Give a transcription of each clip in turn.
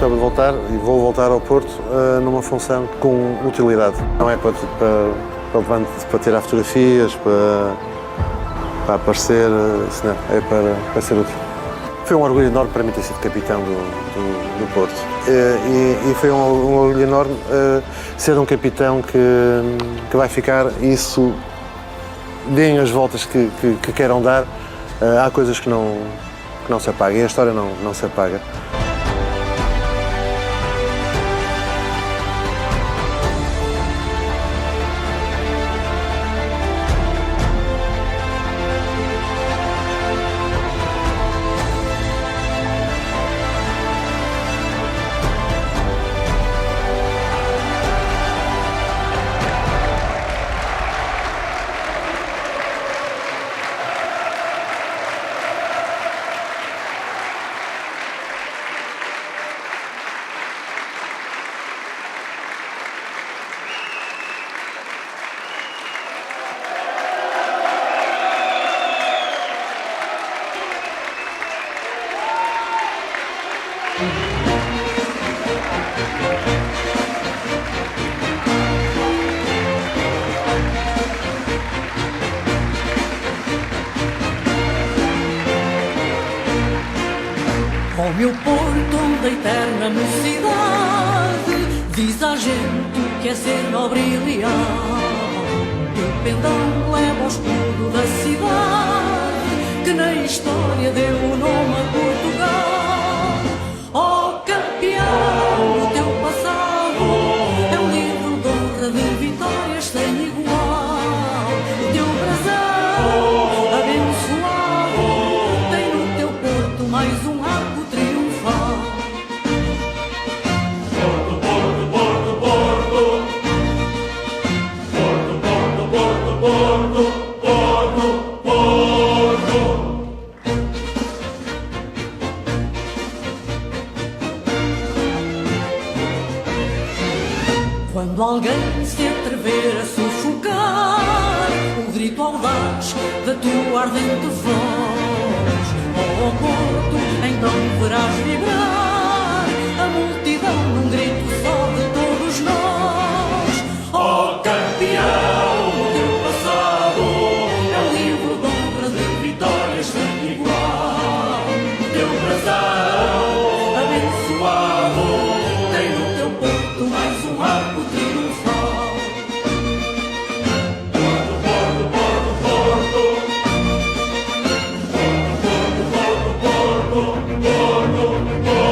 gostava de voltar e vou voltar ao Porto numa função com utilidade. Não é para tirar fotografias, para aparecer, senão é para ser útil. Foi um orgulho enorme para mim ter sido capitão do Porto. E foi um orgulho enorme ser um capitão que vai ficar, isso, deem as voltas que queiram dar, há coisas que não se apagam e a história não se apaga. Ó meu Porto da eterna mocidade, diz à gente que é ser nobre e leal. O pendão leva ao escudo da cidade, que na história deu o nome a Portugal. Ó campeão, o teu passado é um livro de honra de vitórias sem igual. O teu brasão abençoado tem no teu Porto mais um arco triunfal. Porto, Porto, Porto, Porto. Porto, Porto, Porto, Porto. Porto, Porto. Quando alguém se atrever a sufocar o grito audaz da tua ardente voz, ó Porto, então verás vibrar a multidão num grito só de todos nós. Ó campeão, o teu passado é um livro de honra de vitórias sem igual. O teu brasão abençoado tem no teu Porto mais um arco triunfal. Porto, Porto, Porto, Porto. Porto, Porto, Porto, Porto.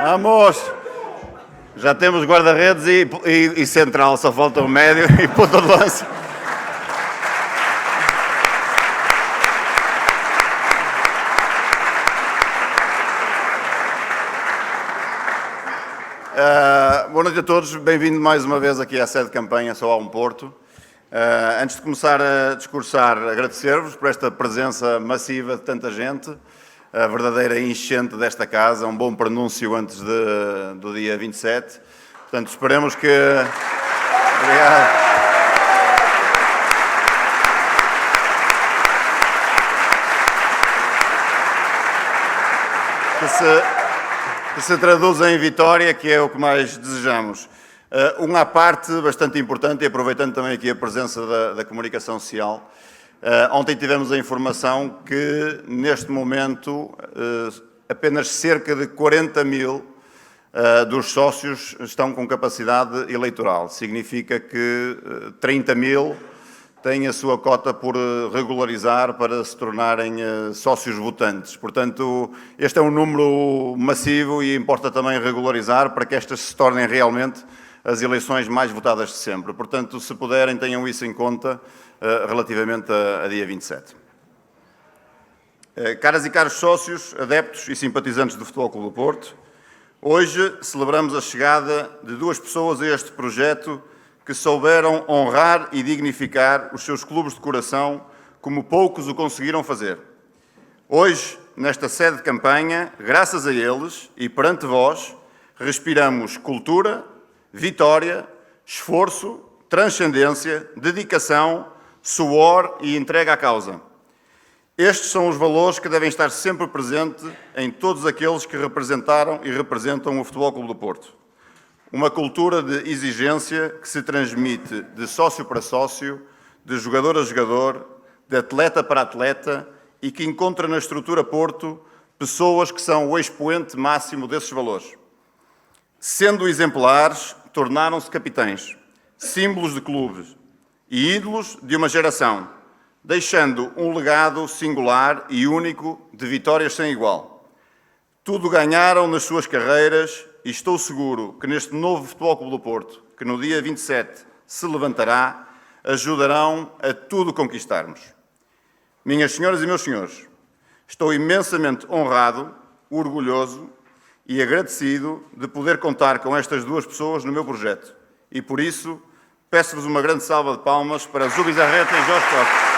Vamos! Já temos guarda-redes e central, só falta o médio e ponta de lança. Boa noite a todos, bem-vindo mais uma vez aqui à sede de campanha Só há um Porto. Antes de começar a discursar, agradecer-vos por esta presença massiva de tanta gente, a verdadeira enchente desta casa, um bom prenúncio antes do dia 27. Portanto, esperemos que... Obrigado. Que se traduza em vitória, que é o que mais desejamos. À parte bastante importante, e aproveitando também aqui a presença da comunicação social, ontem tivemos a informação que, neste momento, apenas cerca de 40 mil dos sócios estão com capacidade eleitoral. Significa que 30 mil têm a sua cota por regularizar para se tornarem sócios votantes. Portanto, este é um número massivo e importa também regularizar para que estas se tornem realmente as eleições mais votadas de sempre. Portanto, se puderem, tenham isso em conta relativamente a dia 27. Caras e caros sócios, adeptos e simpatizantes do Futebol Clube do Porto, hoje celebramos a chegada de duas pessoas a este projeto que souberam honrar e dignificar os seus clubes de coração como poucos o conseguiram fazer. Hoje, nesta sede de campanha, graças a eles e perante vós, respiramos cultura, vitória, esforço, transcendência, dedicação, suor e entrega à causa. Estes são os valores que devem estar sempre presentes em todos aqueles que representaram e representam o Futebol Clube do Porto. Uma cultura de exigência que se transmite de sócio para sócio, de jogador a jogador, de atleta para atleta e que encontra na estrutura Porto pessoas que são o expoente máximo desses valores. Sendo exemplares, tornaram-se capitães, símbolos de clubes e ídolos de uma geração, deixando um legado singular e único de vitórias sem igual. Tudo ganharam nas suas carreiras e estou seguro que neste novo Futebol Clube do Porto, que no dia 27 se levantará, ajudarão a tudo conquistarmos. Minhas senhoras e meus senhores, estou imensamente honrado, orgulhoso e agradecido de poder contar com estas duas pessoas no meu projeto. E por isso, peço-vos uma grande salva de palmas para Zubizarreta e Jorge Costa.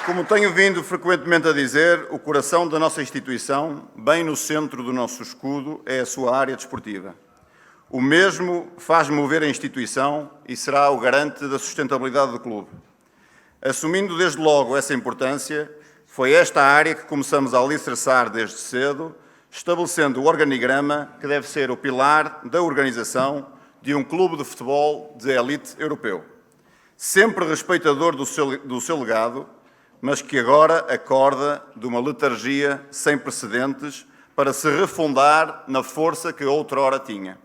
Como tenho vindo frequentemente a dizer, o coração da nossa instituição, bem no centro do nosso escudo, é a sua área desportiva. O mesmo faz mover a instituição e será o garante da sustentabilidade do clube. Assumindo desde logo essa importância, foi esta área que começamos a alicerçar desde cedo, estabelecendo o organigrama que deve ser o pilar da organização de um clube de futebol de elite europeu. Sempre respeitador do seu legado, mas que agora acorda de uma letargia sem precedentes para se refundar na força que outrora tinha.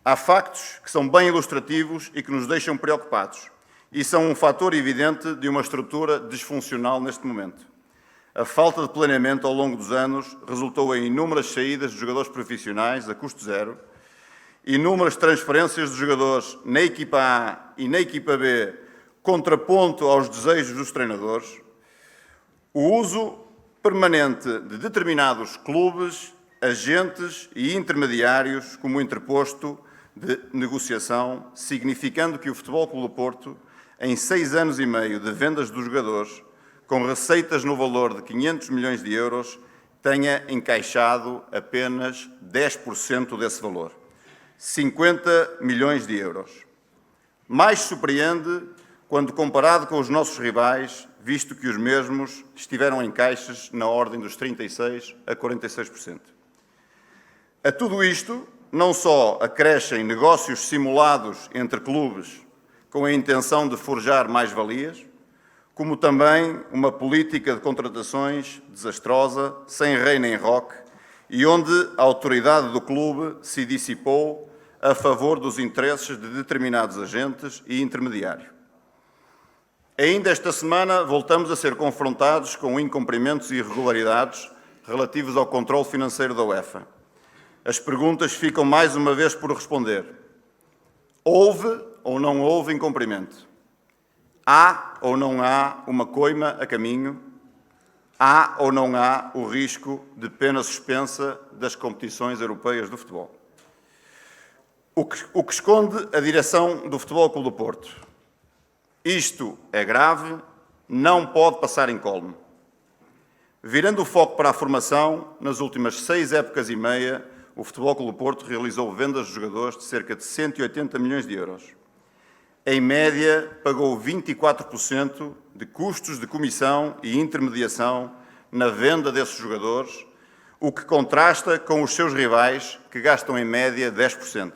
Há factos que são bem ilustrativos e que nos deixam preocupados, e são um fator evidente de uma estrutura disfuncional neste momento. A falta de planeamento ao longo dos anos resultou em inúmeras saídas de jogadores profissionais a custo zero, inúmeras transferências de jogadores na equipa A e na equipa B, contraponto aos desejos dos treinadores, o uso permanente de determinados clubes, agentes e intermediários como interposto de negociação, significando que o Futebol Clube do Porto, em 6 anos e meio de vendas dos jogadores, com receitas no valor de 500 milhões de euros, tenha encaixado apenas 10% desse valor, 50 milhões de euros. Mais surpreende quando comparado com os nossos rivais, visto que os mesmos estiveram em caixas na ordem dos 36% a 46%. A tudo isto, não só acrescem negócios simulados entre clubes com a intenção de forjar mais-valias, como também uma política de contratações desastrosa, sem rei nem roque, e onde a autoridade do clube se dissipou a favor dos interesses de determinados agentes e intermediários. Ainda esta semana voltamos a ser confrontados com incumprimentos e irregularidades relativos ao controle financeiro da UEFA. As perguntas ficam mais uma vez por responder. Houve ou não houve incumprimento? Há ou não há uma coima a caminho? Há ou não há o risco de pena suspensa das competições europeias do futebol? O que esconde a direção do Futebol Clube do Porto? Isto é grave, não pode passar incólume. Virando o foco para a formação, nas últimas 6 épocas e meia, o Futebol Clube do Porto realizou vendas de jogadores de cerca de 180 milhões de euros. Em média, pagou 24% de custos de comissão e intermediação na venda desses jogadores, o que contrasta com os seus rivais, que gastam em média 10%.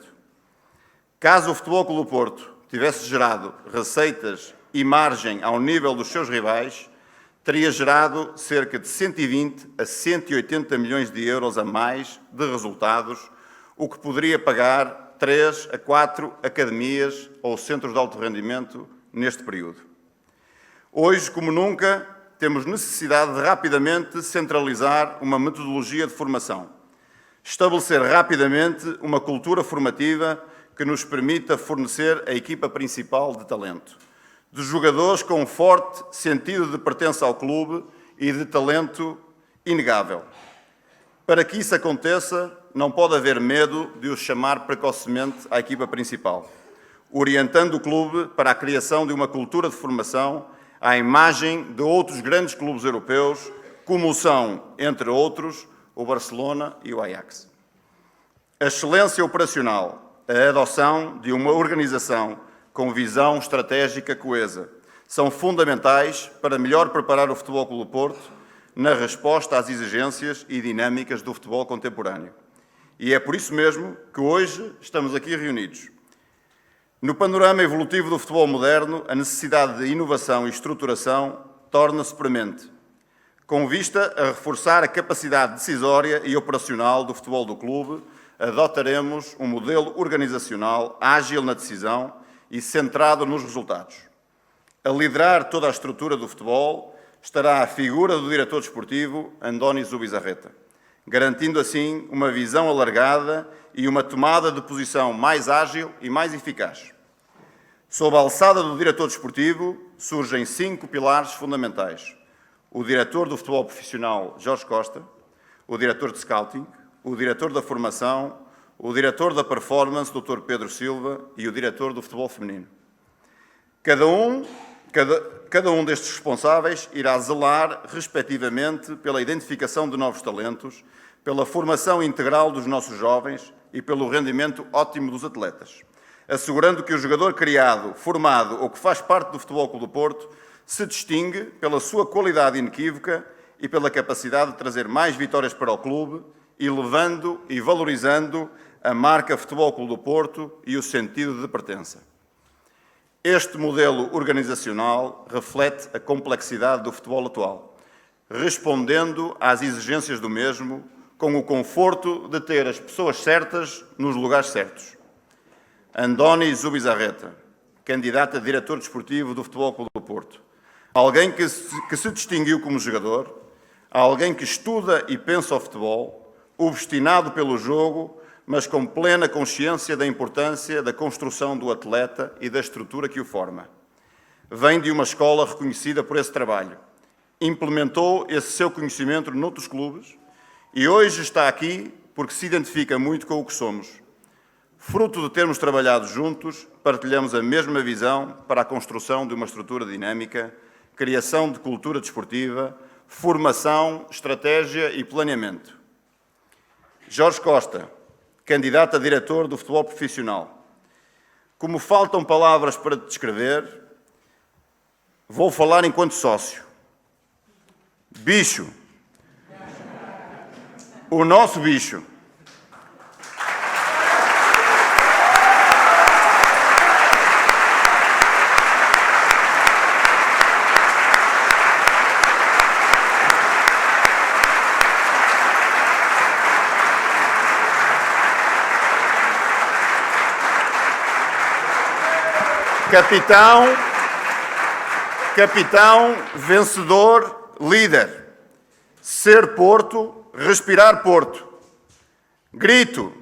Caso o Futebol Clube do Porto tivesse gerado receitas e margem ao nível dos seus rivais, teria gerado cerca de 120 a 180 milhões de euros a mais de resultados, o que poderia pagar 3 a 4 academias ou centros de alto rendimento neste período. Hoje, como nunca, temos necessidade de rapidamente centralizar uma metodologia de formação, estabelecer rapidamente uma cultura formativa que nos permita fornecer a equipa principal de talento, de jogadores com um forte sentido de pertença ao clube e de talento inegável. Para que isso aconteça, não pode haver medo de os chamar precocemente à equipa principal, orientando o clube para a criação de uma cultura de formação à imagem de outros grandes clubes europeus, como são, entre outros, o Barcelona e o Ajax. A excelência operacional, a adoção de uma organização com visão estratégica coesa, são fundamentais para melhor preparar o Futebol Clube do Porto na resposta às exigências e dinâmicas do futebol contemporâneo. E é por isso mesmo que hoje estamos aqui reunidos. No panorama evolutivo do futebol moderno, a necessidade de inovação e estruturação torna-se premente, com vista a reforçar a capacidade decisória e operacional do futebol do clube, adotaremos um modelo organizacional ágil na decisão e centrado nos resultados. A liderar toda a estrutura do futebol estará a figura do diretor desportivo, Andoni Zubizarreta, garantindo assim uma visão alargada e uma tomada de posição mais ágil e mais eficaz. Sob a alçada do diretor desportivo surgem 5 pilares fundamentais: o diretor do futebol profissional, Jorge Costa, o diretor de scouting, o diretor da formação, o diretor da performance, Dr. Pedro Silva, e o diretor do futebol feminino. Cada um destes responsáveis irá zelar, respectivamente, pela identificação de novos talentos, pela formação integral dos nossos jovens e pelo rendimento ótimo dos atletas, assegurando que o jogador criado, formado ou que faz parte do Futebol Clube do Porto se distingue pela sua qualidade inequívoca e pela capacidade de trazer mais vitórias para o clube, elevando e valorizando a marca Futebol Clube do Porto e o sentido de pertença. Este modelo organizacional reflete a complexidade do futebol atual, respondendo às exigências do mesmo, com o conforto de ter as pessoas certas nos lugares certos. Andoni Zubizarreta, candidato a diretor desportivo do Futebol Clube do Porto. Alguém que se distinguiu como jogador, alguém que estuda e pensa o futebol, obstinado pelo jogo, mas com plena consciência da importância da construção do atleta e da estrutura que o forma. Vem de uma escola reconhecida por esse trabalho. Implementou esse seu conhecimento noutros clubes e hoje está aqui porque se identifica muito com o que somos. Fruto de termos trabalhado juntos, partilhamos a mesma visão para a construção de uma estrutura dinâmica, criação de cultura desportiva, formação, estratégia e planeamento. Jorge Costa, candidato a diretor do futebol profissional. Como faltam palavras para te descrever, vou falar enquanto sócio. Bicho. O nosso bicho. Capitão, vencedor, líder. Ser Porto, respirar Porto. Grito,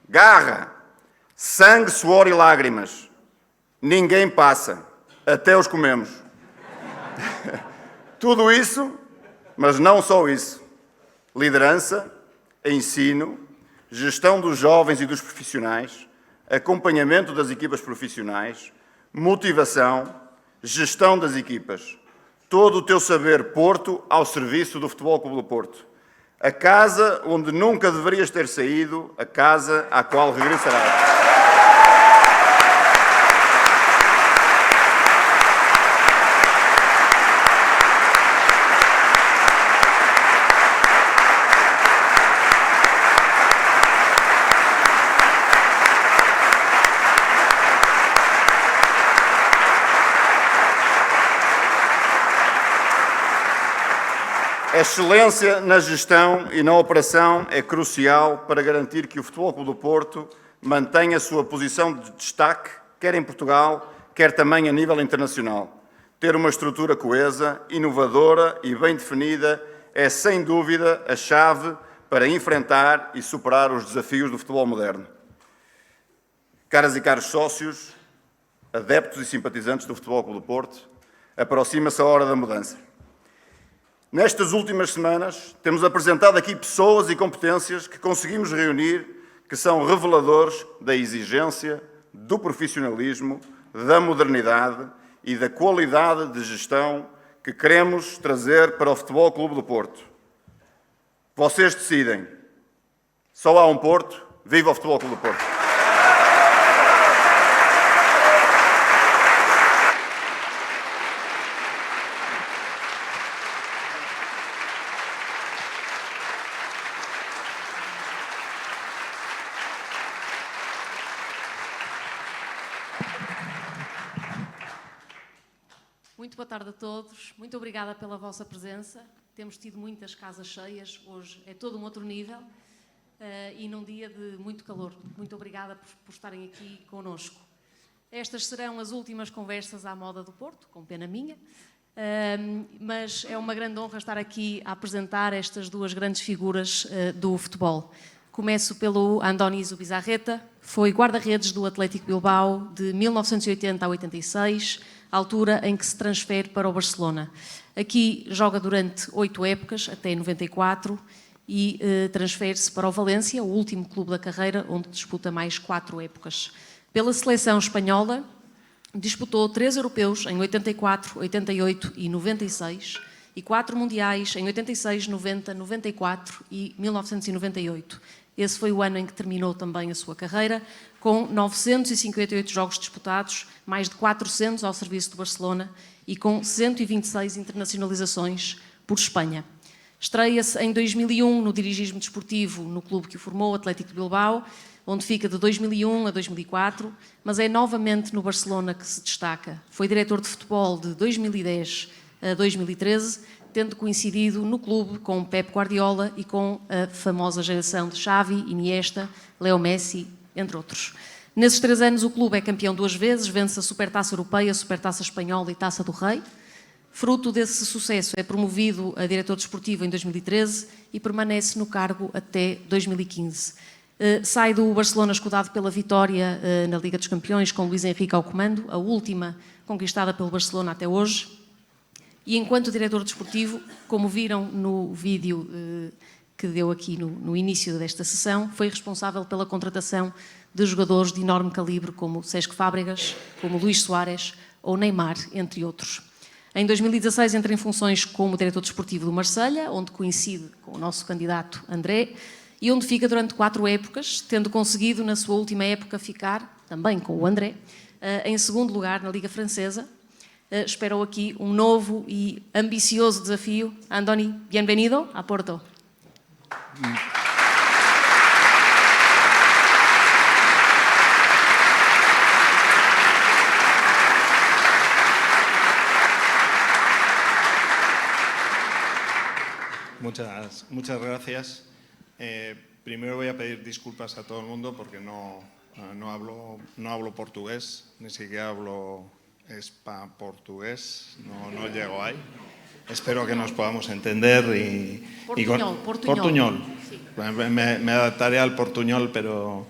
garra, sangue, suor e lágrimas. Ninguém passa, até os comemos. Tudo isso, mas não só isso. Liderança, ensino, gestão dos jovens e dos profissionais, acompanhamento das equipas profissionais, motivação, gestão das equipas. Todo o teu saber Porto ao serviço do Futebol Clube do Porto. A casa onde nunca deverias ter saído, a casa à qual regressarás. A excelência na gestão e na operação é crucial para garantir que o Futebol Clube do Porto mantém a sua posição de destaque, quer em Portugal, quer também a nível internacional. Ter uma estrutura coesa, inovadora e bem definida é, sem dúvida, a chave para enfrentar e superar os desafios do futebol moderno. Caras e caros sócios, adeptos e simpatizantes do Futebol Clube do Porto, aproxima-se a hora da mudança. Nestas últimas semanas, temos apresentado aqui pessoas e competências que conseguimos reunir, que são reveladores da exigência, do profissionalismo, da modernidade e da qualidade de gestão que queremos trazer para o Futebol Clube do Porto. Vocês decidem. Só há um Porto. Viva o Futebol Clube do Porto! Muito boa tarde a todos, muito obrigada pela vossa presença. Temos tido muitas casas cheias, hoje é todo um outro nível e num dia de muito calor. Muito obrigada por estarem aqui connosco. Estas serão as últimas conversas à moda do Porto, com pena minha, mas é uma grande honra estar aqui a apresentar estas duas grandes figuras do futebol. Começo pelo Andoni Zubizarreta, foi guarda-redes do Atlético Bilbao de 1980 a 86, altura em que se transfere para o Barcelona. Aqui joga durante 8 épocas, até 94, e transfere-se para o Valência, o último clube da carreira, onde disputa mais 4 épocas. Pela seleção espanhola, disputou 3 europeus em 84, 88 e 96, e 4 mundiais em 86, 90, 94 e 1998. Esse foi o ano em que terminou também a sua carreira, com 958 jogos disputados, mais de 400 ao serviço do Barcelona e com 126 internacionalizações por Espanha. Estreia-se em 2001 no dirigismo desportivo no clube que o formou, Atlético de Bilbao, onde fica de 2001 a 2004, mas é novamente no Barcelona que se destaca. Foi diretor de futebol de 2010 a 2013, tendo coincidido no clube com Pep Guardiola e com a famosa geração de Xavi, Iniesta, Leo Messi, entre outros. Nesses 3 anos o clube é campeão 2 vezes, vence a Supertaça Europeia, a Supertaça Espanhola e Taça do Rei. Fruto desse sucesso é promovido a diretor desportivo em 2013 e permanece no cargo até 2015. Sai do Barcelona escudado pela vitória na Liga dos Campeões com Luís Henrique ao comando, a última conquistada pelo Barcelona até hoje. E enquanto diretor desportivo, como viram no vídeo que deu aqui no início desta sessão, foi responsável pela contratação de jogadores de enorme calibre como Cesc Fábregas, como Luís Soares ou Neymar, entre outros. Em 2016 entra em funções como diretor desportivo do Marselha, onde coincide com o nosso candidato André, e onde fica durante 4 épocas, tendo conseguido na sua última época ficar, também com o André, em segundo lugar na Liga Francesa. Espero aqui um novo e ambicioso desafio. Andoni, bienvenido a Porto. Muchas gracias. Primero voy a pedir disculpas a todo el mundo porque no hablo portugués, ni siquiera hablo portugués, no llego ahí. Espero que nos podamos entender portuñol. Sí. Me adaptaré al portuñol, pero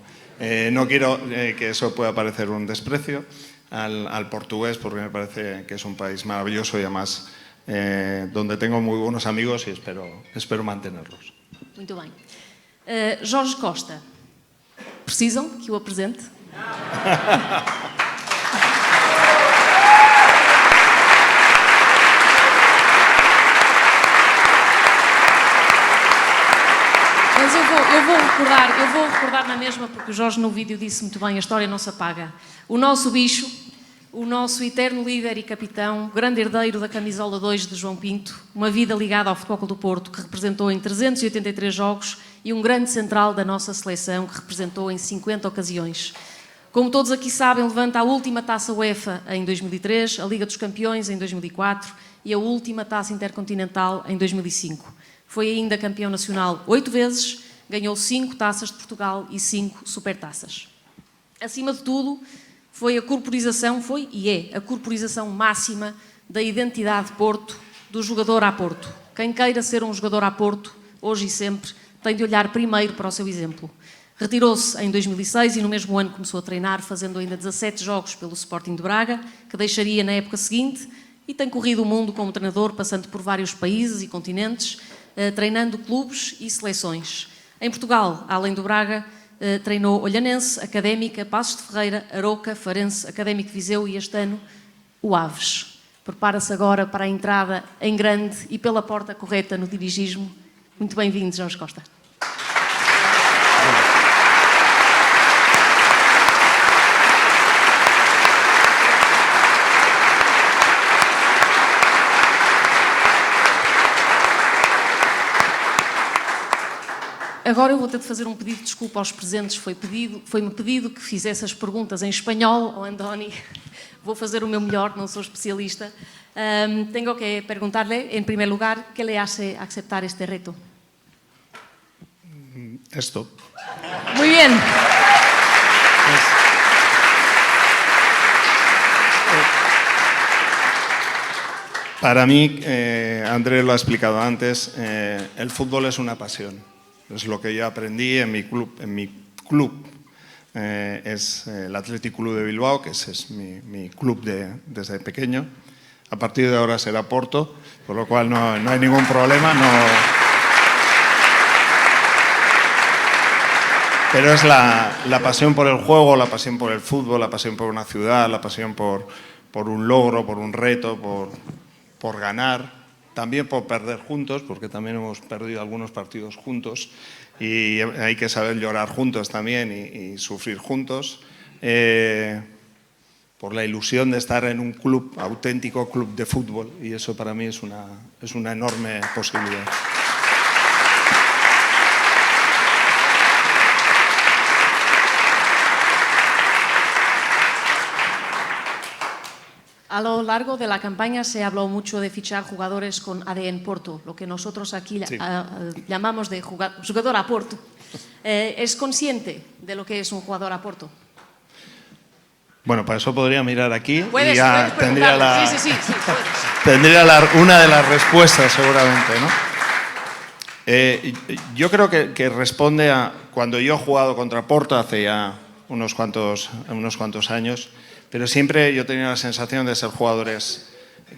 no quiero que eso pueda parecer un desprecio al portugués, porque me parece que es un país maravilloso y además donde tengo muy buenos amigos y espero mantenerlos. Muito bem. Jorge Costa, precisam que o apresente? Mas eu vou recordar na mesma, porque o Jorge no vídeo disse muito bem, a história não se apaga. O nosso bicho, o nosso eterno líder e capitão, grande herdeiro da camisola 2 de João Pinto, uma vida ligada ao Futebol Clube do Porto, que representou em 383 jogos, e um grande central da nossa seleção, que representou em 50 ocasiões. Como todos aqui sabem, levanta a última Taça UEFA em 2003, a Liga dos Campeões em 2004 e a última Taça Intercontinental em 2005. Foi ainda campeão nacional 8 vezes, ganhou 5 taças de Portugal e 5 supertaças. Acima de tudo, foi a corporização, foi e é a corporização máxima da identidade Porto, do jogador a Porto. Quem queira ser um jogador a Porto, hoje e sempre, tem de olhar primeiro para o seu exemplo. Retirou-se em 2006 e no mesmo ano começou a treinar, fazendo ainda 17 jogos pelo Sporting de Braga, que deixaria na época seguinte, e tem corrido o mundo como treinador, passando por vários países e continentes, treinando clubes e seleções. Em Portugal, além do Braga, treinou Olhanense, Académica, Passos de Ferreira, Aroca, Farense, Académico de Viseu e este ano o Aves. Prepara-se agora para a entrada em grande e pela porta correta no dirigismo. Muito bem-vindo, Jorge Costa. Agora eu vou ter de fazer um pedido de desculpa aos presentes. Foi-me pedido que fizesse as perguntas em espanhol ao Andoni. Vou fazer o meu melhor, não sou especialista. Tengo que perguntarle, en primer lugar, ¿qué le hace aceptar este reto? Esto. Muy bien. Para mí, Andrés lo ha explicado antes, el fútbol es una pasión. Es lo que yo aprendí en mi club. Es el Athletic Club de Bilbao, que ese es mi club desde pequeño. A partir de ahora será Porto, por lo cual no hay ningún problema. Pero es la pasión por el juego, la pasión por el fútbol, la pasión por una ciudad, la pasión por un logro, por un reto, por ganar. También por perder juntos, porque también hemos perdido algunos partidos juntos y hay que saber llorar juntos también y sufrir juntos. Por la ilusión de estar en un club, auténtico club de fútbol, y eso para mí es una enorme posibilidad. A lo largo de la campaña se habló mucho de fichar jugadores con ADN Porto, lo que nosotros aquí llamamos de jugador a Porto. ¿Es consciente de lo que es un jugador a Porto? Bueno, para eso podría mirar aquí Puedes, y ya tendría sí, puedes. Tendría una de las respuestas seguramente, ¿no? Yo creo que responde a cuando yo he jugado contra Porto hace ya unos cuantos años, pero siempre yo tenía la sensación de ser jugadores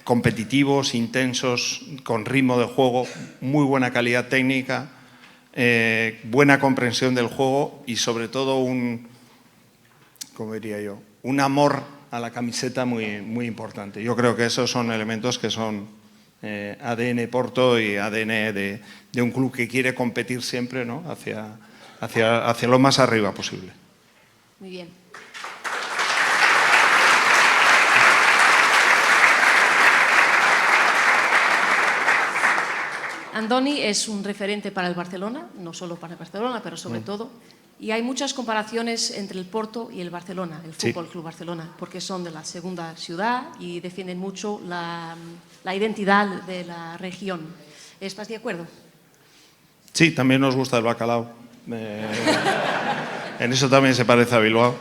competitivos, intensos, con ritmo de juego, muy buena calidad técnica, buena comprensión del juego y sobre todo un amor a la camiseta muy importante. Yo creo que esos son elementos que son ADN Porto y ADN de un club que quiere competir siempre, ¿no? hacia lo más arriba posible. Muy bien. Andoni es un referente para el Barcelona, no solo para el Barcelona, pero sobre todo. Y hay muchas comparaciones entre el Porto y el Barcelona, el Fútbol Club Barcelona, porque son de la segunda ciudad y defienden mucho la identidad de la región. ¿Estás de acuerdo? Sí, también nos gusta el bacalao. En eso también se parece a Bilbao.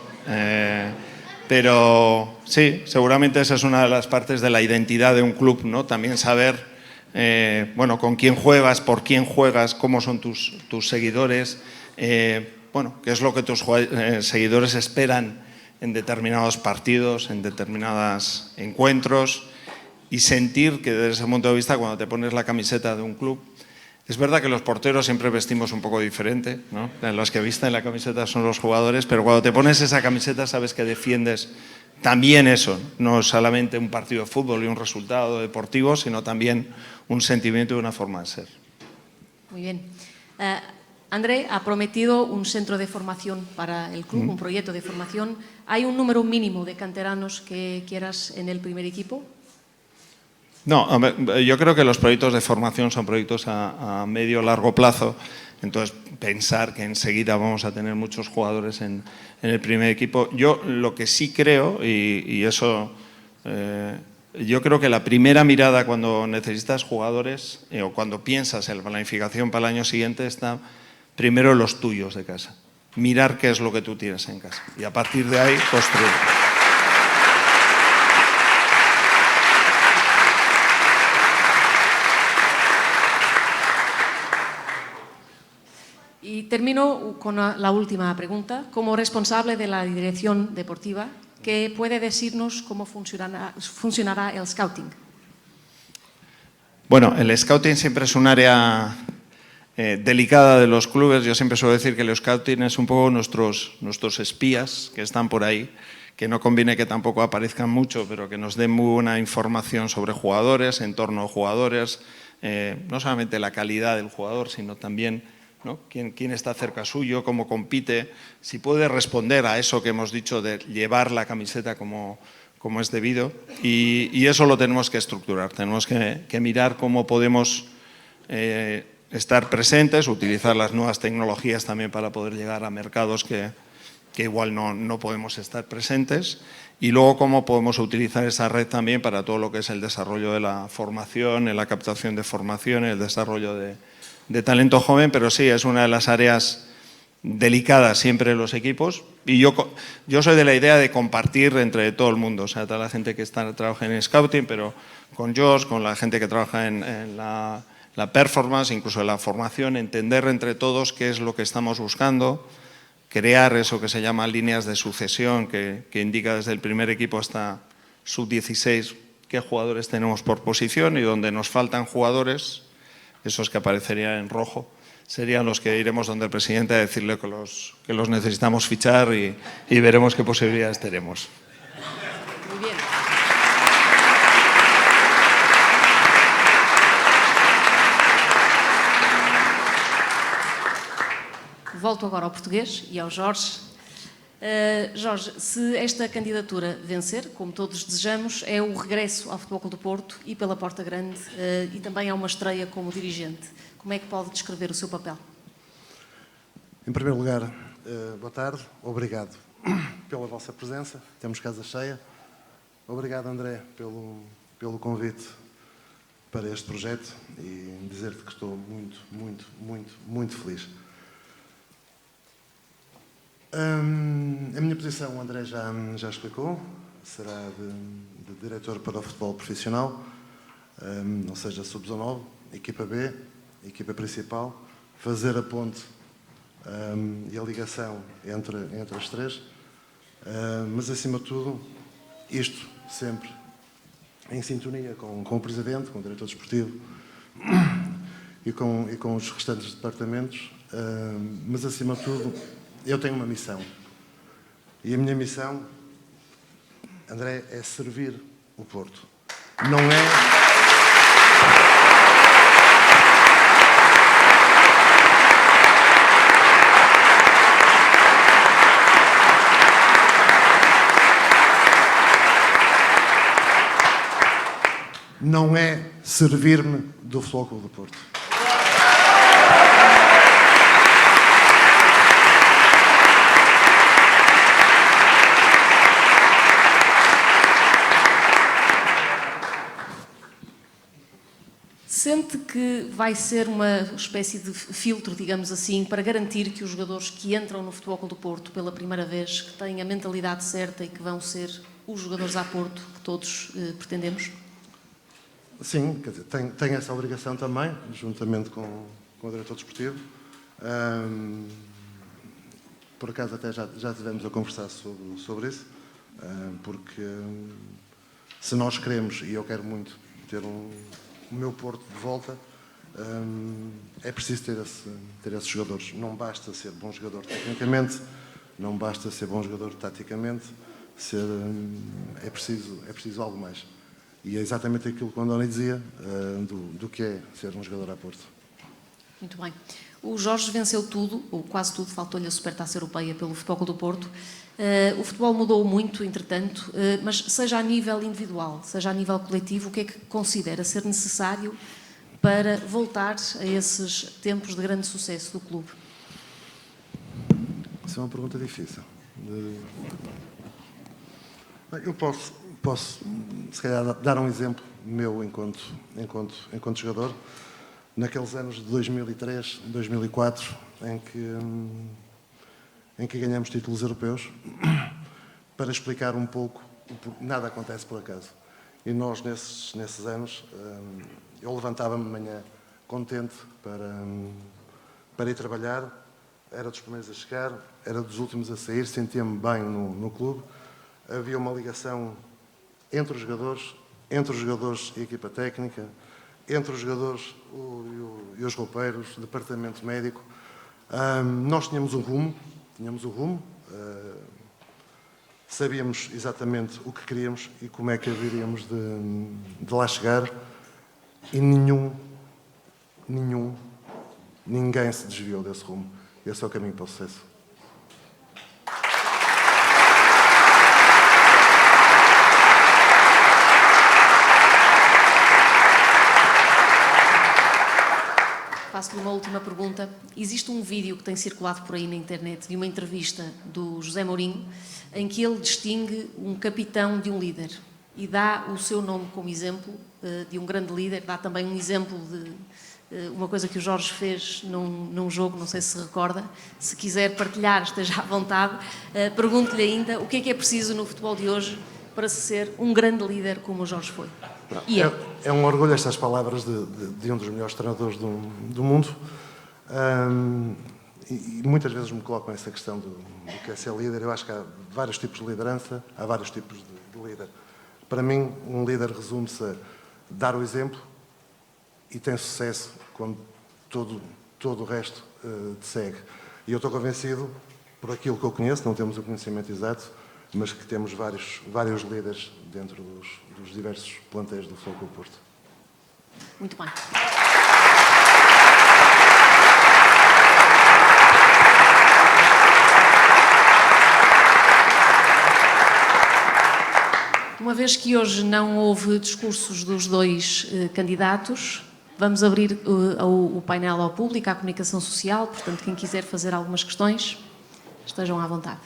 Pero sí, seguramente esa es una de las partes de la identidad de un club, ¿no? También saber con quién juegas, por quién juegas, cómo son tus seguidores, qué es lo que tus seguidores esperan en determinados partidos, en determinados encuentros y sentir que desde ese punto de vista cuando te pones la camiseta de un club, es verdad que los porteros siempre vestimos un poco diferente, ¿no? Los que visten la camiseta son los jugadores, pero cuando te pones esa camiseta sabes que defiendes también eso, no solamente un partido de fútbol y un resultado deportivo, sino también un sentimiento y una forma de ser. Muy bien. André ha prometido un centro de formación para el club, un proyecto de formación. ¿Hay un número mínimo de canteranos que quieras en el primer equipo? No, yo creo que los proyectos de formación son proyectos a medio o largo plazo. Entonces, pensar que enseguida vamos a tener muchos jugadores en el primer equipo. Yo lo que sí creo, y eso, yo creo que la primera mirada cuando necesitas jugadores o cuando piensas en la planificación para el año siguiente está primero los tuyos de casa. mirar qué es lo que tú tienes en casa y a partir de ahí construir. Y termino con la última pregunta. Como responsable de la dirección deportiva, ¿qué puede decirnos cómo funcionará el scouting? Bueno, el scouting siempre es un área delicada de los clubes. Yo siempre suelo decir que el scouting es un poco nuestros espías que están por ahí, que no conviene que tampoco aparezcan mucho, pero que nos den muy buena información sobre jugadores, en torno a jugadores, no solamente la calidad del jugador, sino también, ¿no?, quién está cerca suyo, cómo compite, si puede responder a eso que hemos dicho de llevar la camiseta como es debido, y eso lo tenemos que estructurar. Tenemos que mirar cómo podemos estar presentes, utilizar las nuevas tecnologías también para poder llegar a mercados que igual no podemos estar presentes, y luego cómo podemos utilizar esa red también para todo lo que es el desarrollo de la formación, en la captación de formación, el desarrollo de talento joven. Pero sí, es una de las áreas delicadas siempre en los equipos, y yo soy de la idea de compartir entre todo el mundo, o sea, toda la gente que trabaja en scouting, pero con Josh, con la gente que trabaja en la performance, incluso en la formación, entender entre todos qué es lo que estamos buscando, crear eso que se llama líneas de sucesión, que indica desde el primer equipo hasta sub-16 qué jugadores tenemos por posición, y donde nos faltan jugadores, esos que aparecerían en rojo, serían los que iremos donde el presidente a decirle que los necesitamos fichar, y veremos qué posibilidades tenemos. Muy bien. Volto agora ao português e ao Jorge. Jorge, se esta candidatura vencer, como todos desejamos, é o regresso ao Futebol Clube do Porto e pela porta grande, e também é uma estreia como dirigente. Como é que pode descrever o seu papel? Em primeiro lugar, boa tarde, obrigado pela vossa presença, temos casa cheia. Obrigado, André, pelo convite para este projeto, e dizer-te que estou muito feliz. A minha posição, o André já explicou, será de diretor para o futebol profissional, ou seja, sub-19, equipa B, equipa principal, fazer a ponte e a ligação entre as três, mas acima de tudo, isto sempre em sintonia com o Presidente, com o Diretor Desportivo e com os restantes departamentos, mas acima de tudo, eu tenho uma missão, e a minha missão, André, é servir o Porto. Não é... Não é servir-me do Futebol Clube do Porto. Sente que vai ser uma espécie de filtro, digamos assim, para garantir que os jogadores que entram no Futebol Clube do Porto pela primeira vez, que têm a mentalidade certa e que vão ser os jogadores a Porto que todos pretendemos? Sim, quer dizer, tem essa obrigação também, juntamente com o Diretor Desportivo. Por acaso até já estivemos a conversar sobre isso, porque se nós queremos, e eu quero muito, ter o meu Porto de volta, é preciso ter esses jogadores. Não basta ser bom jogador tecnicamente, não basta ser bom jogador taticamente, é preciso algo mais. E é exatamente aquilo que o Andoni dizia, do que é ser um jogador a Porto. Muito bem. O Jorge venceu tudo, ou quase tudo, faltou-lhe a Supertaça Europeia pelo Futebol Clube do Porto. O futebol mudou muito, entretanto, mas seja a nível individual, seja a nível coletivo, o que é que considera ser necessário para voltar a esses tempos de grande sucesso do clube? Essa é uma pergunta difícil. Eu posso, se calhar, dar um exemplo meu enquanto jogador. Naqueles anos de 2003, 2004, em que em que ganhamos títulos europeus, para explicar um pouco, nada acontece por acaso. E nós, nesses anos, eu levantava-me de manhã contente para ir trabalhar, era dos primeiros a chegar, era dos últimos a sair, sentia-me bem no clube. Havia uma ligação entre os jogadores e a equipa técnica, entre os jogadores e os roupeiros, o departamento médico. Nós tínhamos um rumo, sabíamos exatamente o que queríamos e como é que haveríamos de lá chegar, e ninguém se desviou desse rumo. Esse é o caminho para o sucesso. Faço-lhe uma última pergunta. Existe um vídeo que tem circulado por aí na internet de uma entrevista do José Mourinho em que ele distingue um capitão de um líder e dá o seu nome como exemplo de um grande líder, dá também um exemplo de uma coisa que o Jorge fez num jogo, não sei se recorda. Se quiser partilhar, esteja à vontade. Pergunto-lhe ainda o que é preciso no futebol de hoje para se ser um grande líder como o Jorge foi. É um orgulho estas palavras de um dos melhores treinadores do mundo. E muitas vezes me colocam essa questão do que é ser líder. Eu acho que há vários tipos de liderança, há vários tipos de líder. Para mim, um líder resume-se a dar o exemplo e tem sucesso quando todo o resto te segue. E eu estou convencido, por aquilo que eu conheço, não temos o conhecimento exato, mas que temos vários líderes dentro dos diversos plantéis do Futebol Clube do Porto. Muito bem. Uma vez que hoje não houve discursos dos dois candidatos, vamos abrir o painel ao público, à comunicação social. Portanto, quem quiser fazer algumas questões, estejam à vontade.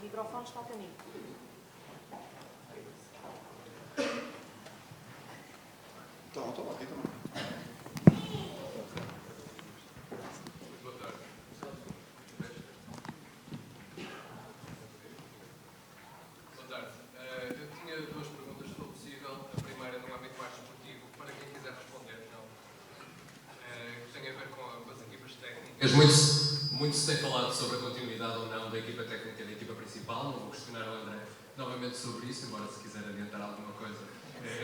O microfone está a caminho. Muito se tem falado sobre a continuidade ou não da equipa técnica e da equipa principal. Não vou questionar o André novamente sobre isso, embora se quiser adiantar alguma coisa,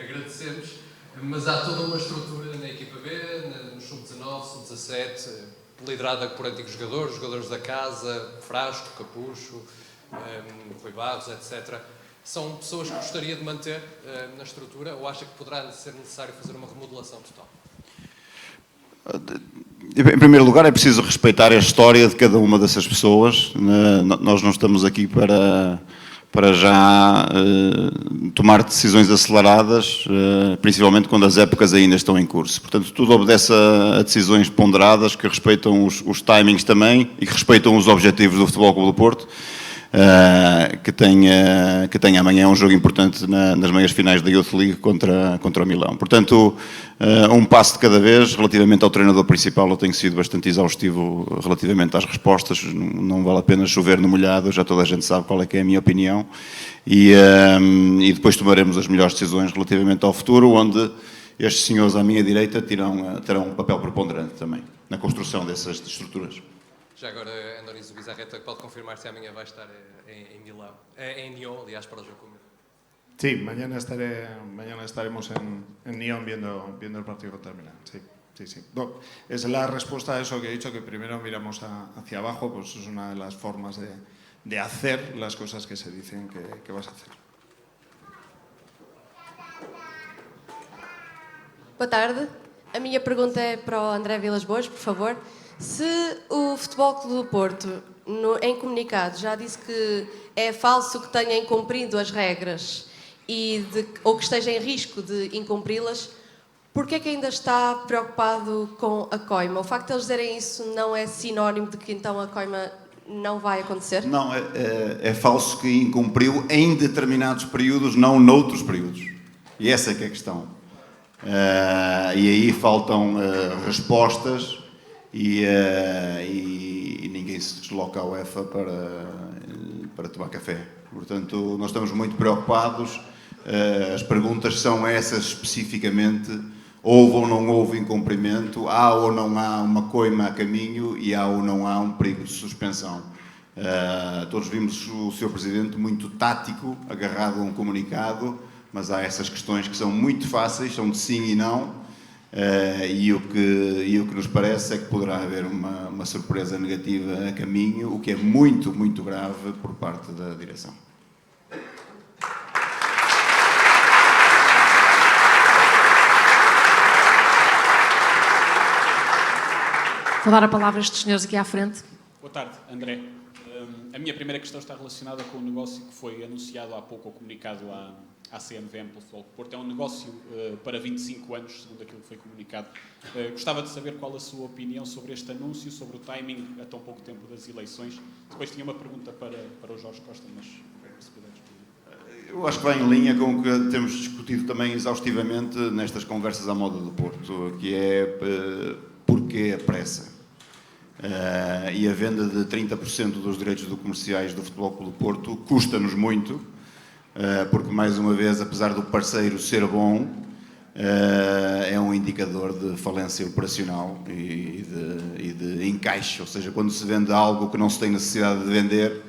agradecemos. Mas há toda uma estrutura na equipa B, no sub-19, sub-17, liderada por antigos jogadores da casa, Frasco, Capucho, Rui Barros, etc. São pessoas que gostaria de manter na estrutura, ou acha que poderá ser necessário fazer uma remodelação total? Em primeiro lugar, é preciso respeitar a história de cada uma dessas pessoas. Nós não estamos aqui para já tomar decisões aceleradas, principalmente quando as épocas ainda estão em curso. Portanto, tudo obedece a decisões ponderadas que respeitam os timings também e que respeitam os objetivos do Futebol Clube do Porto, que tem amanhã um jogo importante nas meias finais da Youth League contra o Milão. Portanto, um passo de cada vez. Relativamente ao treinador principal, eu tenho sido bastante exaustivo relativamente às respostas. Não vale a pena chover no molhado, já toda a gente sabe qual é que é a minha opinião. E depois tomaremos as melhores decisões relativamente ao futuro, onde estes senhores à minha direita terão um papel preponderante também na construção dessas estruturas. Já agora, António Zubizarreta, pode confirmar se amanhã vai estar em Milão, em Nyon, aliás, para o jogo com o Milão. Sí, mañana estaremos en Nyon viendo el partido contra Milán. Sí. No, es la respuesta a eso que he dicho, que primero miramos hacia abajo, pues es una de las formas de hacer las cosas que se dicen que vas a hacer. Boa tarde. A minha pergunta é para o André Vilas Boas, por favor. Se o Futebol Clube do Porto, em comunicado, já disse que é falso que tenha incumprido as regras ou que esteja em risco de incumpri-las, por que é que ainda está preocupado com a coima? O facto de eles dizerem isso não é sinónimo de que então a coima não vai acontecer? Não, é falso que incumpriu em determinados períodos, não noutros períodos. E essa é que é a questão. E aí faltam respostas e ninguém se desloca à UEFA para tomar café. Portanto, nós estamos muito preocupados. As perguntas são essas especificamente: houve ou não houve incumprimento, há ou não há uma coima a caminho e há ou não há um perigo de suspensão. Todos vimos o Sr. Presidente muito tático, agarrado a um comunicado, mas há essas questões que são muito fáceis, são de sim e não, e o que nos parece é que poderá haver uma surpresa negativa a caminho, o que é muito, muito grave por parte da direção. Vou dar a palavra a estes senhores aqui à frente. Boa tarde, André. A minha primeira questão está relacionada com o negócio que foi anunciado há pouco ou comunicado à CMVM pelo Futebol do Porto. É um negócio para 25 anos, segundo aquilo que foi comunicado. Gostava de saber qual a sua opinião sobre este anúncio, sobre o timing a tão pouco tempo das eleições. Depois tinha uma pergunta para o Jorge Costa, mas quero que se puder responder. Eu acho que vai em linha com o que temos discutido também exaustivamente nestas conversas à moda do Porto, que é porquê a pressa. E a venda de 30% dos direitos comerciais do Futebol Clube do Porto custa-nos muito, porque, mais uma vez, apesar do parceiro ser bom, é um indicador de falência operacional e de encaixe. Ou seja, quando se vende algo que não se tem necessidade de vender,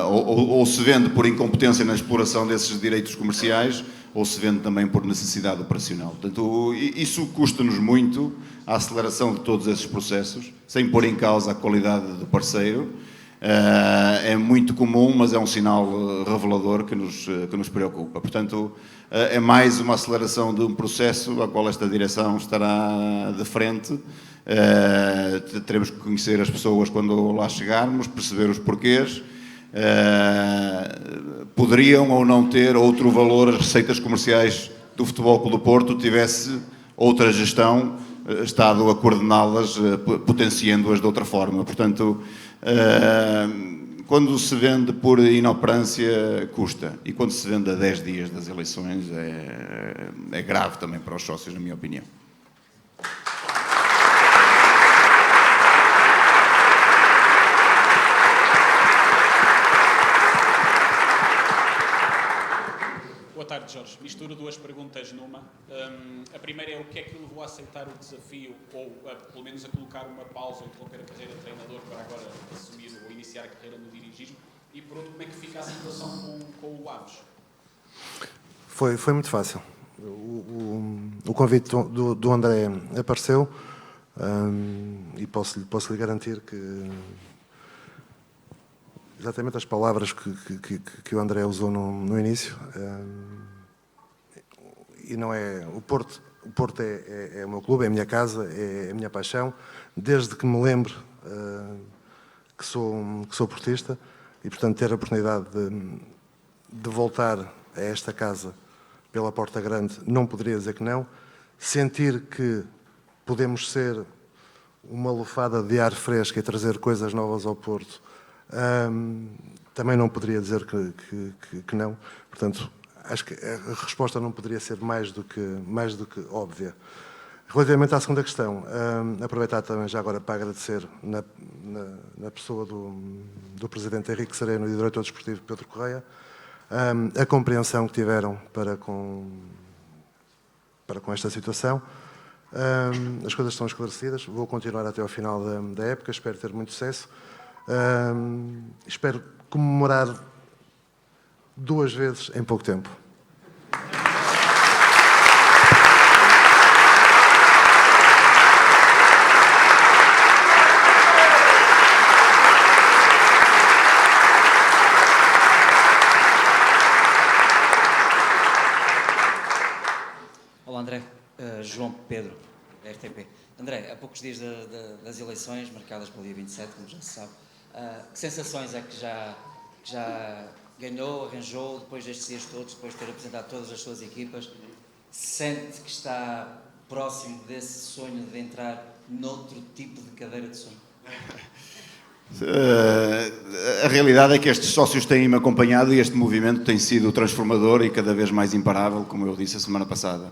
ou se vende por incompetência na exploração desses direitos comerciais, ou se vende também por necessidade operacional. Portanto, isso custa-nos muito, a aceleração de todos esses processos, sem pôr em causa a qualidade do parceiro. É muito comum, mas é um sinal revelador que nos preocupa. Portanto, é mais uma aceleração de um processo a qual esta direção estará de frente. Teremos que conhecer as pessoas quando lá chegarmos, perceber os porquês. Poderiam ou não ter outro valor as receitas comerciais do Futebol Clube do Porto, tivesse outra gestão estado a coordená-las, potenciando-as de outra forma. Portanto, quando se vende por inoperância, custa. E quando se vende a 10 dias das eleições, é grave também para os sócios, na minha opinião. Boa tarde, Jorge. Misturo duas perguntas numa. A primeira é o que é que o levou a aceitar o desafio, ou pelo menos a colocar uma pausa, ou interromper a carreira de treinador para agora assumir ou iniciar a carreira no dirigismo? E por outro, como é que fica a situação com o Aves? Foi muito fácil. O convite do André apareceu e posso lhe garantir que exatamente as palavras que o André usou no início. E não é... O Porto é o meu clube, é a minha casa, é a minha paixão. Desde que me lembro que sou portista e, portanto, ter a oportunidade de voltar a esta casa pela porta grande, não poderia dizer que não. Sentir que podemos ser uma lufada de ar fresco e trazer coisas novas ao Porto, também não poderia dizer que não. Portanto, acho que a resposta não poderia ser mais do que óbvia. Relativamente à segunda questão, aproveitar também já agora para agradecer na pessoa do Presidente Henrique Sereno e do Diretor Desportivo Pedro Correia a compreensão que tiveram para com esta situação. As coisas estão esclarecidas, vou continuar até ao final da época, espero ter muito sucesso. Espero comemorar 2 vezes em pouco tempo. Olá, André. João Pedro, da RTP. André, há poucos dias das eleições, marcadas para o dia 27, como já se sabe, que sensações é que já ganhou, arranjou, depois destes dias todos, depois de ter apresentado todas as suas equipas? Sente que está próximo desse sonho de entrar noutro tipo de cadeira de sonho? A realidade é que estes sócios têm-me acompanhado e este movimento tem sido transformador e cada vez mais imparável, como eu disse a semana passada.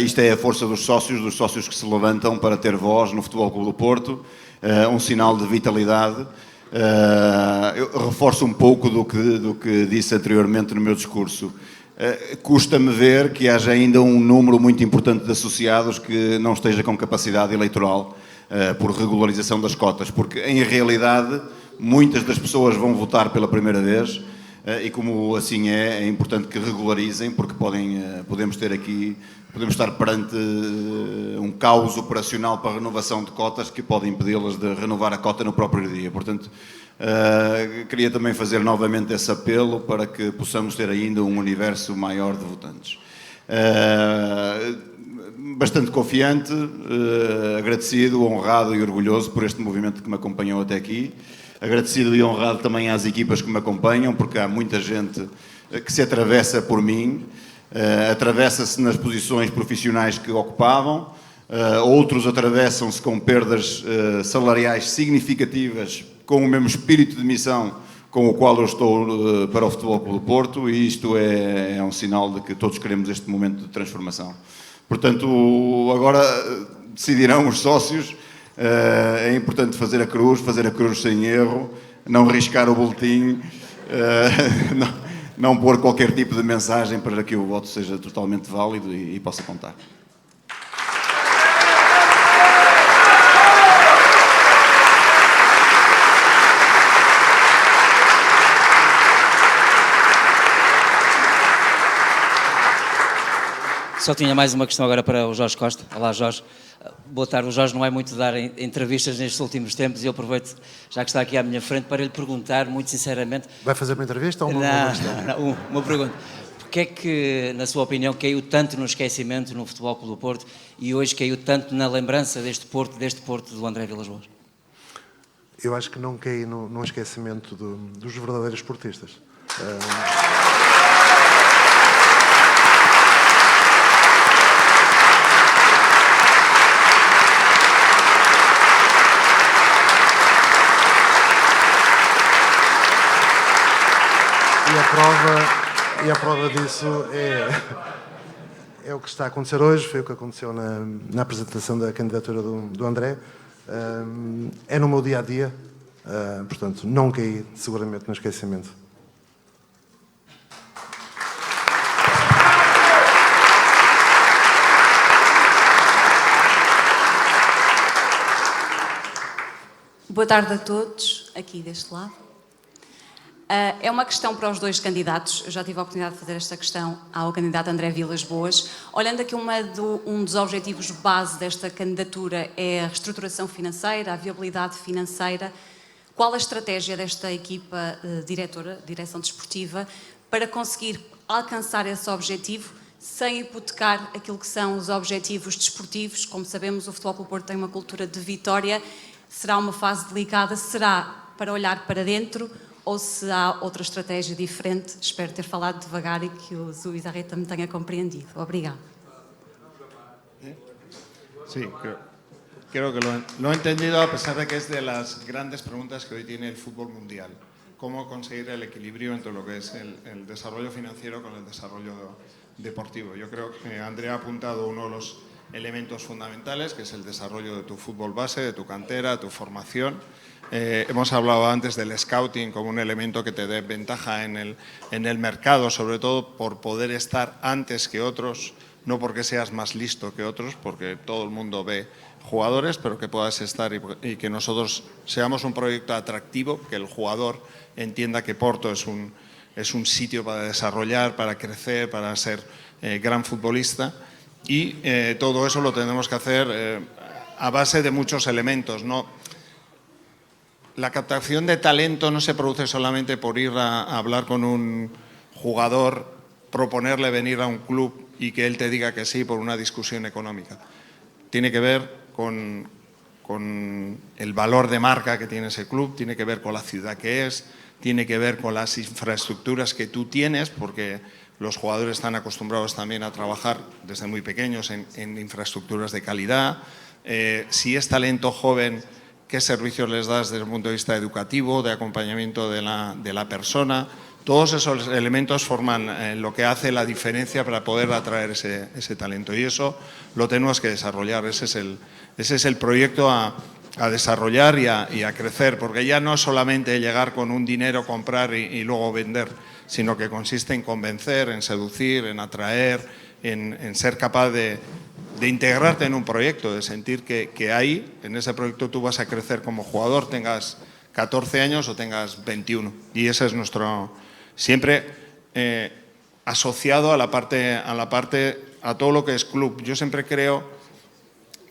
Isto é a força dos sócios que se levantam para ter voz no Futebol Clube do Porto, um sinal de vitalidade. Eu reforço um pouco do que disse anteriormente no meu discurso. Custa-me ver que haja ainda um número muito importante de associados que não esteja com capacidade eleitoral por regularização das cotas, porque em realidade muitas das pessoas vão votar pela primeira vez e como assim é importante que regularizem, porque podemos estar perante um caos operacional para a renovação de cotas que pode impedi-las de renovar a cota no próprio dia. Portanto, queria também fazer novamente esse apelo para que possamos ter ainda um universo maior de votantes. Bastante confiante, agradecido, honrado e orgulhoso por este movimento que me acompanhou até aqui. Agradecido e honrado também às equipas que me acompanham, porque há muita gente que se atravessa por mim, atravessa-se nas posições profissionais que ocupavam, outros atravessam-se com perdas salariais significativas, com o mesmo espírito de missão com o qual eu estou para o Futebol Clube do Porto, e isto é um sinal de que todos queremos este momento de transformação. Portanto, agora decidirão os sócios. É importante fazer a cruz sem erro, não riscar o boletim, não pôr qualquer tipo de mensagem para que o voto seja totalmente válido e possa contar. Só tinha mais uma questão agora para o Jorge Costa. Olá, Jorge. Boa tarde. O Jorge não é muito de dar entrevistas nestes últimos tempos e eu aproveito, já que está aqui à minha frente, para lhe perguntar, muito sinceramente... Vai fazer uma entrevista ou uma pergunta. Porquê é que, na sua opinião, caiu tanto no esquecimento no Futebol Clube do Porto e hoje caiu tanto na lembrança deste Porto do André Vilas-Boas? Eu acho que não caí no esquecimento dos verdadeiros portistas. E a prova disso é o que está a acontecer hoje, foi o que aconteceu na apresentação da candidatura do André. É no meu dia-a-dia, portanto, não caí seguramente no esquecimento. Boa tarde a todos, aqui deste lado. É uma questão para os dois candidatos. Eu já tive a oportunidade de fazer esta questão ao candidato André Vilas-Boas. Olhando aqui um dos objetivos base desta candidatura é a reestruturação financeira, a viabilidade financeira. Qual a estratégia desta equipa direção desportiva, para conseguir alcançar esse objetivo sem hipotecar aquilo que são os objetivos desportivos? Como sabemos, o Futebol Clube do Porto tem uma cultura de vitória. Será uma fase delicada? Será para olhar para dentro? Ou se há outra estratégia diferente? Espero ter falado devagar e que o Zú Izarreta me tenha compreendido. Obrigado. Sí, creo que lo he entendido, a pesar de que es de las grandes preguntas que hoy tiene el fútbol mundial. Cómo conseguir el equilibrio entre lo que es el desarrollo financiero con el desarrollo deportivo. Yo creo que Andrea ha apuntado uno de los elementos fundamentales, que es el desarrollo de tu fútbol base, de tu cantera, de tu formación. Hemos hablado antes del scouting como un elemento que te dé ventaja en el mercado, sobre todo por poder estar antes que otros, no porque seas más listo que otros, porque todo el mundo ve jugadores, pero que puedas estar y que nosotros seamos un proyecto atractivo, que el jugador entienda que Porto es un sitio para desarrollar, para crecer, para ser gran futbolista, y todo eso lo tenemos que hacer a base de muchos elementos, ¿no? La captación de talento no se produce solamente por ir a hablar con un jugador, proponerle venir a un club y que él te diga que sí por una discusión económica. Tiene que ver con el valor de marca que tiene ese club, tiene que ver con la ciudad que es, tiene que ver con las infraestructuras que tú tienes, porque los jugadores están acostumbrados también a trabajar desde muy pequeños en infraestructuras de calidad. Si es talento joven, qué servicios les das desde el punto de vista educativo, de acompañamiento de la persona. Todos esos elementos forman lo que hace la diferencia para poder atraer ese talento, y eso lo tenemos que desarrollar. Ese es el proyecto a desarrollar y a crecer, porque ya no es solamente llegar con un dinero, comprar y luego vender, sino que consiste en convencer, en seducir, en atraer, en ser capaz de integrarte en un proyecto, de sentir que ahí, en ese proyecto, tú vas a crecer como jugador, tengas 14 años o tengas 21. Y ese es nuestro, siempre asociado a todo lo que es club. Yo siempre creo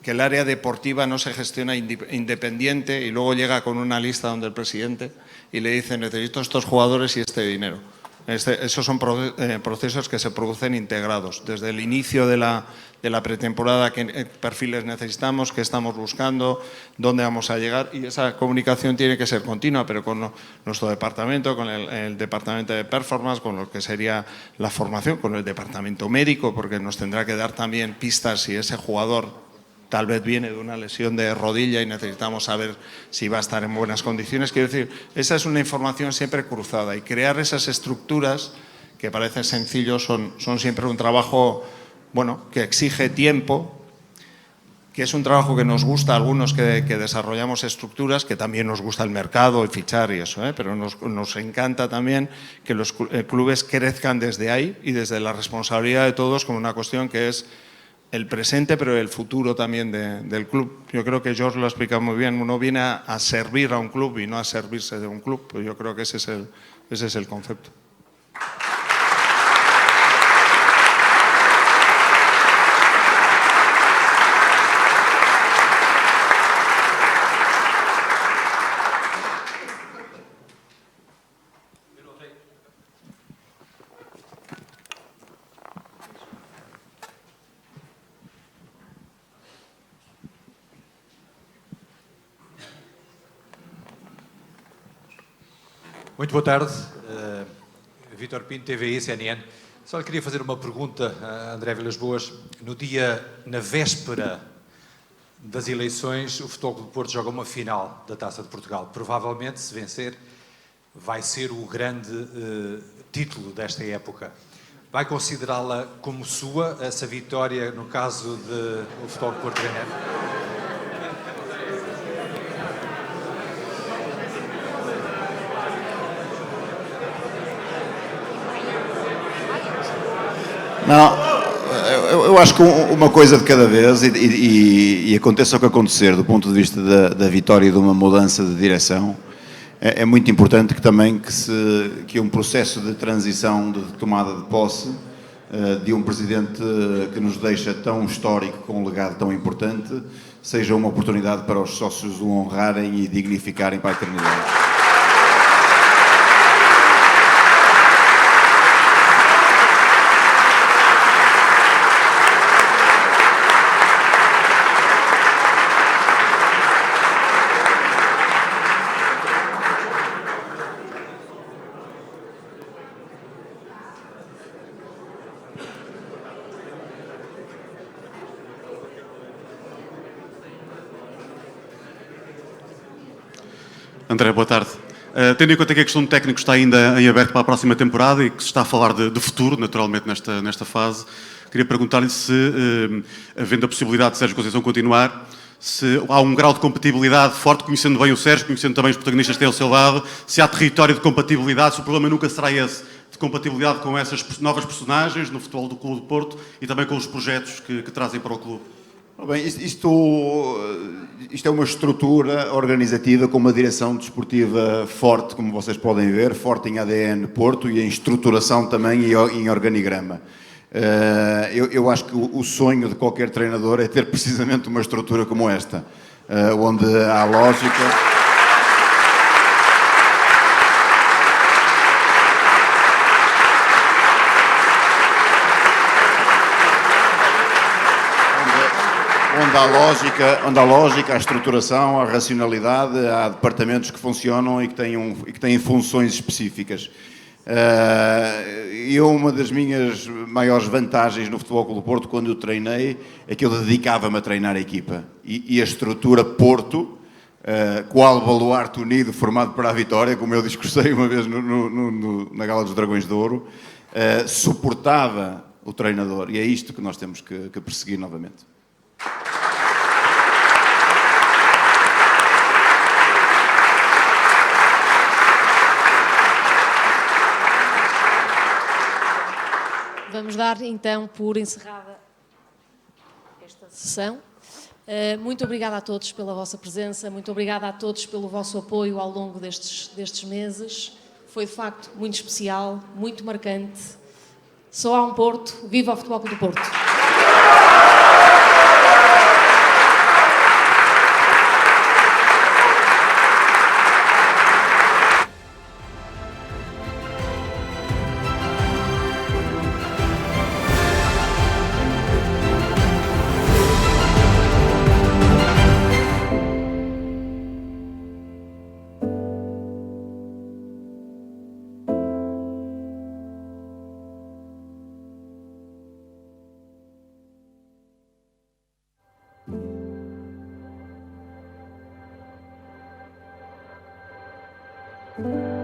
que el área deportiva no se gestiona independiente y luego llega con una lista donde el presidente y le dice: necesito estos jugadores y este dinero. Esos son procesos que se producen integrados. Desde el inicio de la pretemporada, qué perfiles necesitamos, qué estamos buscando, dónde vamos a llegar, y esa comunicación tiene que ser continua, pero con nuestro departamento, con el departamento de performance, con lo que sería la formación, con el departamento médico, porque nos tendrá que dar también pistas si ese jugador tal vez viene de una lesión de rodilla y necesitamos saber si va a estar en buenas condiciones. Quiero decir, esa es una información siempre cruzada, y crear esas estructuras que parecen sencillos son siempre un trabajo, bueno, que exige tiempo, que es un trabajo que nos gusta a algunos que desarrollamos estructuras, que también nos gusta el mercado y fichar y eso, pero nos encanta también que los clubes crezcan desde ahí y desde la responsabilidad de todos, como una cuestión que es el presente, pero el futuro también del club. Yo creo que George lo ha explicado muy bien. Uno viene a servir a un club y no a servirse de un club. Pues yo creo que ese es el concepto. Muito boa tarde, Vítor Pinto, TVI, CNN. Só lhe queria fazer uma pergunta a André Vilas Boas. Na véspera das eleições, o Futebol Clube do Porto joga uma final da Taça de Portugal. Provavelmente, se vencer, vai ser o grande título desta época. Vai considerá-la como sua, essa vitória, no caso de o Futebol Clube do Porto ganhar? Não, eu acho que uma coisa de cada vez, e aconteça o que acontecer do ponto de vista da vitória e de uma mudança de direção, é muito importante que um processo de transição, de tomada de posse de um presidente que nos deixa tão histórico, com um legado tão importante, seja uma oportunidade para os sócios o honrarem e dignificarem para a eternidade. André, boa tarde. Tendo em conta que a questão do técnico está ainda em aberto para a próxima temporada e que se está a falar de futuro, naturalmente, nesta fase, queria perguntar-lhe se, havendo a possibilidade de Sérgio Conceição continuar, se há um grau de compatibilidade forte, conhecendo bem o Sérgio, conhecendo também os protagonistas que têm ao seu lado, se há território de compatibilidade, se o problema nunca será esse, de compatibilidade com essas novas personagens no futebol do Clube do Porto e também com os projetos que trazem para o clube. Bem, isto é uma estrutura organizativa com uma direção desportiva forte, como vocês podem ver, forte em ADN Porto e em estruturação também e em organigrama. Eu acho que o sonho de qualquer treinador é ter precisamente uma estrutura como esta, onde há lógica... Onde há lógica, a estruturação, a racionalidade, há departamentos que funcionam e que têm funções específicas. E uma das minhas maiores vantagens no Futebol Clube do Porto, quando eu treinei, é que eu dedicava-me a treinar a equipa. E a estrutura Porto qual baluarte unido formado para a vitória, como eu discursei uma vez na Gala dos Dragões de Ouro, suportava o treinador. E é isto que nós temos que perseguir novamente. Vamos dar então por encerrada esta sessão. Muito obrigada a todos pela vossa presença, muito obrigada a todos pelo vosso apoio ao longo destes meses. Foi de facto muito especial, muito marcante. Só há um Porto, viva o Futebol Clube do Porto! Thank you.